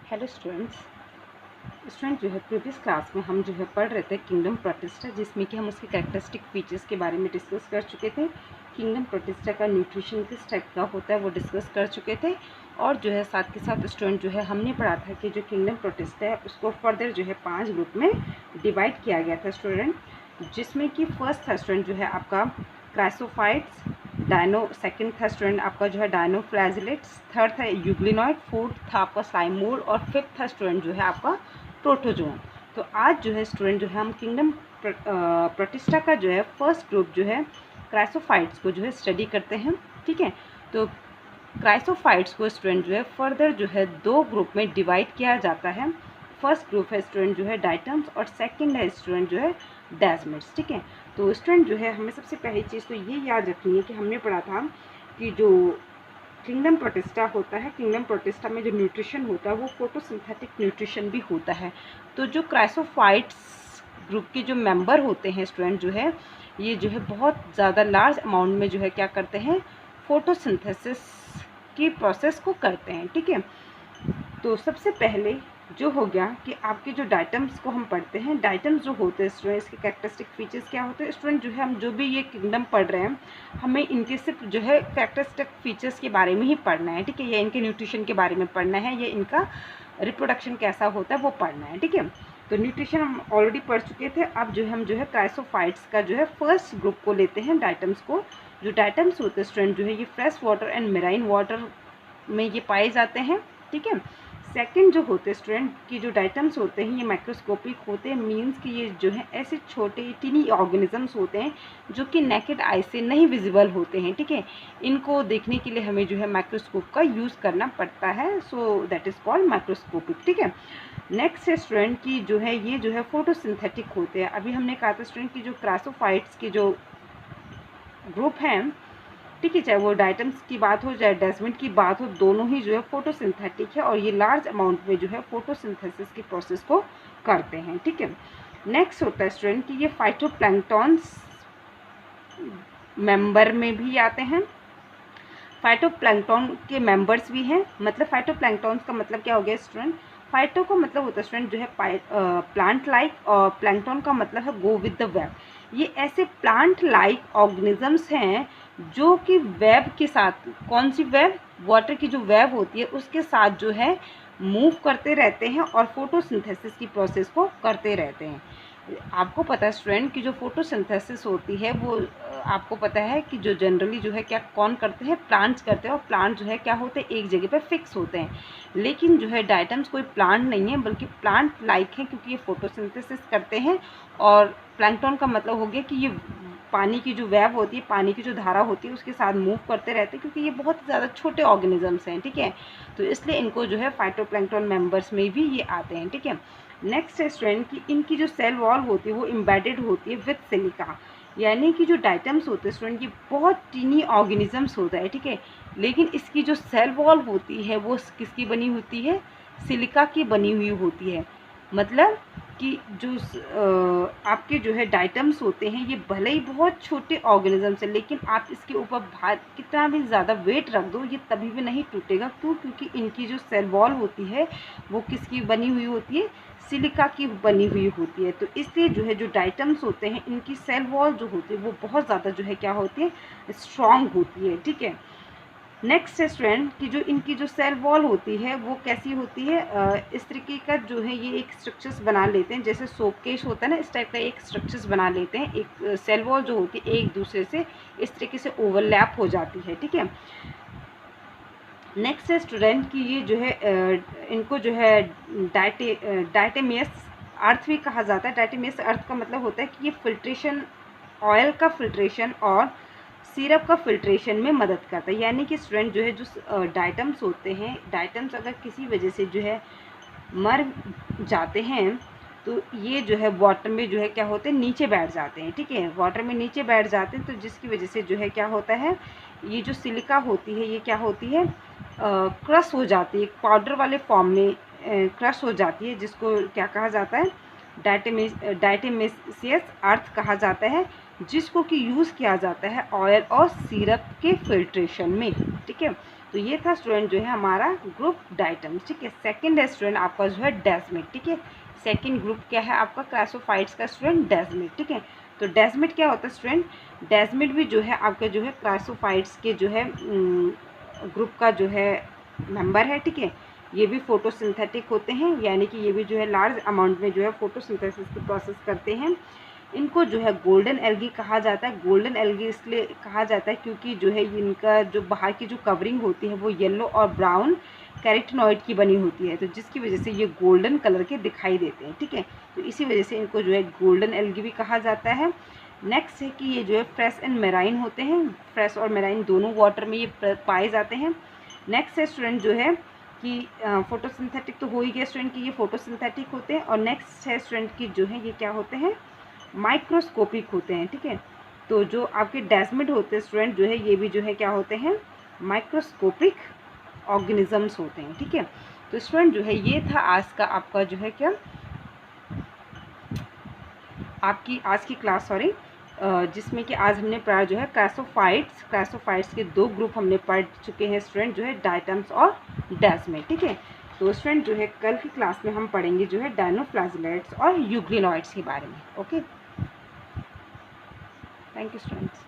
Hello student जो है previous class में हम जो है पढ़ रहे थे किंगडम प्रोटिस्टा, जिसमें कि हम उसके कैरेक्टरिस्टिक फीचर्स के बारे में डिस्कस कर चुके थे। किंगडम प्रोटिस्टा का न्यूट्रिशन किस टाइप का होता है वो डिस्कस कर चुके थे। और जो है साथ के साथ स्टूडेंट जो है हमने पढ़ा था कि जो किंगडम प्रोटिस्टा है उसको फर्दर जो है 5 ग्रुप में डिवाइड किया गया था स्टूडेंट, जिसमें कि फर्स्ट था स्टूडेंट जो है आपका क्राइसोफाइट्स, सेकंड था स्टूडेंट आपका जो है डायनोफ्लैजिलेट्स, थर्ड था यूग्लिनॉइड, फोर्थ था आपका स्लाइमोर और फिफ्थ था स्टूडेंट जो है आपका प्रोटोजोन। तो आज जो है स्टूडेंट जो है हम किंगडम प्रोटिस्टा का जो है फर्स्ट ग्रुप जो है क्राइसोफाइट्स को जो है स्टडी करते हैं। ठीक है, तो क्राइसोफाइट्स को स्टूडेंट जो है फर्दर जो है 2 ग्रुप में डिवाइड किया जाता है। फर्स्ट ग्रुप है स्टूडेंट जो है डाइटम्स और सेकंड है स्टूडेंट जो है डेस्मिड्स। ठीक है, तो स्टूडेंट जो है हमें सबसे पहली चीज़ तो ये याद रखनी है कि हमने पढ़ा था कि जो किंगडम प्रोटिस्टा होता है, किंगडम प्रोटिस्टा में जो न्यूट्रिशन होता है वो फोटोसिंथेटिक न्यूट्रिशन भी होता है। तो जो क्राइसोफाइट्स ग्रुप के जो मेंबर होते हैं स्टूडेंट जो है ये जो है बहुत ज़्यादा लार्ज अमाउंट में जो है क्या करते हैं, फोटोसिंथेसिस की प्रोसेस को करते हैं। ठीक है, तो सबसे पहले जो हो गया कि आपके जो डाइटम्स को हम पढ़ते हैं, डाइटम्स जो होते हैं स्टूडेंट इसके कैरेक्टरिस्टिक फीचर्स क्या होते हैं स्टूडेंट जो है हम जो भी ये किंगडम पढ़ रहे हैं हमें इनके सिर्फ जो है कैरेक्टरिस्टिक फीचर्स के बारे में ही पढ़ना है। ठीक है, या इनके न्यूट्रिशन के बारे में पढ़ना है, या इनका रिप्रोडक्शन कैसा होता है वो पढ़ना है। ठीक है, तो न्यूट्रिशन हम ऑलरेडी पढ़ चुके थे। अब जो है हम जो है क्राइसोफाइट्स का जो है फर्स्ट ग्रुप को लेते हैं, डाइटम्स को। जो डाइटम्स होते हैं स्टूडेंट जो है ये fresh water and marine water में ये पाए जाते हैं। ठीक है, सेकंड जो होते हैं स्टूडेंट की जो डाइटम्स होते हैं ये माइक्रोस्कोपिक होते हैं, मींस कि ये जो है ऐसे छोटे टिनी ऑर्गेनिजम्स होते हैं जो कि नेकेड आई से नहीं विजिबल होते हैं। ठीक है, इनको देखने के लिए हमें जो है माइक्रोस्कोप का यूज़ करना पड़ता है, so that is called microscopic. ठीक है, नेक्स्ट है स्टूडेंट की जो है ये जो है फोटोसिंथेटिक होते हैं। अभी हमने कहा था स्टूडेंट की जो क्राइसोफाइट्स के जो ग्रुप हैं, ठीक है, चाहे वो डाइटम्स की बात हो चाहे डेस्मिड की बात हो, दोनों ही जो है फोटोसिंथेटिक है और ये लार्ज अमाउंट में जो है फोटोसिंथेसिस की प्रोसेस को करते हैं। ठीक है, नेक्स्ट होता है स्टूडेंट कि ये फाइटोप्लैंक्टॉन्स मेंबर में भी आते हैं। फाइटोप्लैंक्टॉन के मेंबर्स भी हैं, मतलब फाइटोप्लैंक्टॉन्स का मतलब क्या हो गया स्टूडेंट, फाइटो का मतलब होता है स्टूडेंट जो है प्लांट लाइक, और प्लैंक्टॉन का मतलब है गो विद द वेब। ये ऐसे प्लांट लाइक ऑर्गेनिजम्स हैं जो कि वेब के साथ, कौन सी वेब, वाटर की जो वेब होती है उसके साथ जो है मूव करते रहते हैं और फोटोसिंथेसिस की प्रोसेस को करते रहते हैं। आपको पता है स्टूडेंट कि जो फोटोसिंथेसिस होती है वो आपको पता है कि जो जनरली जो है क्या कौन करते हैं, प्लांट्स करते हैं, और प्लांट जो है क्या होते हैं एक जगह पे फिक्स होते हैं। लेकिन जो है डाइटम्स कोई प्लांट नहीं है बल्कि प्लांट लाइक है, क्योंकि ये फोटोसिंथेसिस करते हैं। और प्लैंक्टन का मतलब हो गया कि ये पानी की जो वेब होती है, पानी की जो धारा होती है उसके साथ मूव करते रहते हैं, क्योंकि ये बहुत ज़्यादा छोटे ऑर्गेनिजम्स हैं। ठीक है, तो इसलिए इनको जो है फाइटोप्लैंक्टन मेंबर्स में भी ये आते हैं। ठीक है, नेक्स्ट है स्टूडेंट की इनकी जो सेल वॉल होती है वो एम्बेडेड होती है विथ सिलिका, यानी कि जो डाइटम्स होते हैं स्टूडेंट ये बहुत टीनी ऑर्गेनिजम्स होता है। ठीक है, लेकिन इसकी जो सेल वॉल होती है वो किसकी बनी होती है, सिलिका की बनी हुई होती है। मतलब कि जो आपके जो है डाइटम्स होते हैं ये भले ही बहुत छोटे ऑर्गेनिजम्स हैं, लेकिन आप इसके ऊपर भार कितना भी ज़्यादा वेट रख दो ये तभी भी नहीं टूटेगा। क्यों, क्योंकि इनकी जो सेल वॉल होती है वो किसकी बनी हुई होती है, सिलिका की बनी हुई होती है। तो इसलिए जो है जो डाइटम्स होते हैं इनकी सेल वॉल जो होती है वो बहुत ज़्यादा जो है क्या होती है, स्ट्रॉन्ग होती है। ठीक है, नेक्स्ट है स्टूडेंट कि जो इनकी जो सेल वॉल होती है वो कैसी होती है, इस तरीके का जो है ये एक स्ट्रक्चर्स बना लेते हैं, जैसे सोप केस होता है ना, इस टाइप का एक स्ट्रक्चर्स बना लेते हैं। एक सेल वॉल जो होती है एक दूसरे से इस तरीके से ओवरलैप हो जाती है। ठीक है, नेक्स्ट है स्टूडेंट कि ये जो है इनको जो है डाइटेमियस अर्थ भी कहा जाता है। डाइटेमियस अर्थ का मतलब होता है कि ये फिल्ट्रेशन, ऑयल का फिल्ट्रेशन और सिरप का फिल्ट्रेशन में मदद करता है। यानी कि स्टूडेंट जो है जो डाइटम्स होते हैं, डाइटम्स अगर किसी वजह से जो है मर जाते हैं तो ये जो है वाटर में जो है क्या होते हैं, नीचे बैठ जाते हैं। ठीक है, वाटर में नीचे बैठ जाते हैं, तो जिसकी वजह से जो है क्या होता है, ये जो सिलिका होती है ये क्या होती है, क्रश हो जाती है, पाउडर वाले फॉर्म में क्रश हो जाती है, जिसको क्या कहा जाता है, डाइटेमिसियस अर्थ कहा जाता है, जिसको कि यूज़ किया जाता है ऑयल और सिरप के फिल्ट्रेशन में। ठीक है, तो ये था स्टूडेंट जो है हमारा ग्रुप डायटम्स, ठीक है। सेकंड है स्टूडेंट आपका जो है डेस्मिड, ठीक है। सेकंड ग्रुप क्या है आपका क्रासोफाइट्स का स्टूडेंट डेस्मिड, ठीक है। तो डेस्मिड क्या होता है स्टूडेंट, डेस्मिड भी जो है आपका जो है क्रासोफाइट्स के जो है ग्रुप का जो है मेंबर है, ठीक है। ये भी फोटोसिंथेटिक होते हैं, यानी कि ये भी जो है लार्ज अमाउंट में जो है फोटोसिंथेसिस की प्रोसेस करते हैं। इनको जो है गोल्डन एल्गी कहा जाता है। गोल्डन एल्गी इसलिए कहा जाता है क्योंकि जो है इनका जो बाहर की जो कवरिंग होती है वो येलो और ब्राउन कैरोटीनॉइड की बनी होती है, तो जिसकी वजह से ये गोल्डन कलर के दिखाई देते हैं, ठीक है। तो इसी वजह से इनको जो है गोल्डन एल्गी भी कहा जाता है। नेक्स्ट है कि ये जो है फ्रेश एंड मेराइन होते हैं, फ्रेश और मेराइन दोनों वाटर में ये पाए जाते हैं। नेक्स्ट है स्टूडेंट जो है कि फोटोसिंथेटिक तो हो ही गया स्टूडेंट कि ये फोटोसिंथेटिक होते हैं, और नेक्स्ट है स्टूडेंट की जो है ये क्या होते हैं, माइक्रोस्कोपिक होते हैं, ठीक है। तो जो आपके डेस्मिड होते हैं स्टूडेंट जो है ये भी जो है क्या होते हैं, माइक्रोस्कोपिक ऑर्गेनिजम्स होते हैं, ठीक है। तो स्टूडेंट जो है ये था आज का आपका जो है क्या आपकी आज की क्लास, सॉरी, जिसमें कि आज हमने पढ़ा जो है क्रासोफाइट्स के दो ग्रुप हमने पढ़ चुके हैं स्टूडेंट, जो है डायटम्स और डेस्मिड, ठीक है। तो स्टूडेंट जो है कल की क्लास में हम पढ़ेंगे जो है डायनोफ्लाजिलेट्स और यूग्लिनॉइड्स के बारे में। Okay, thank you students.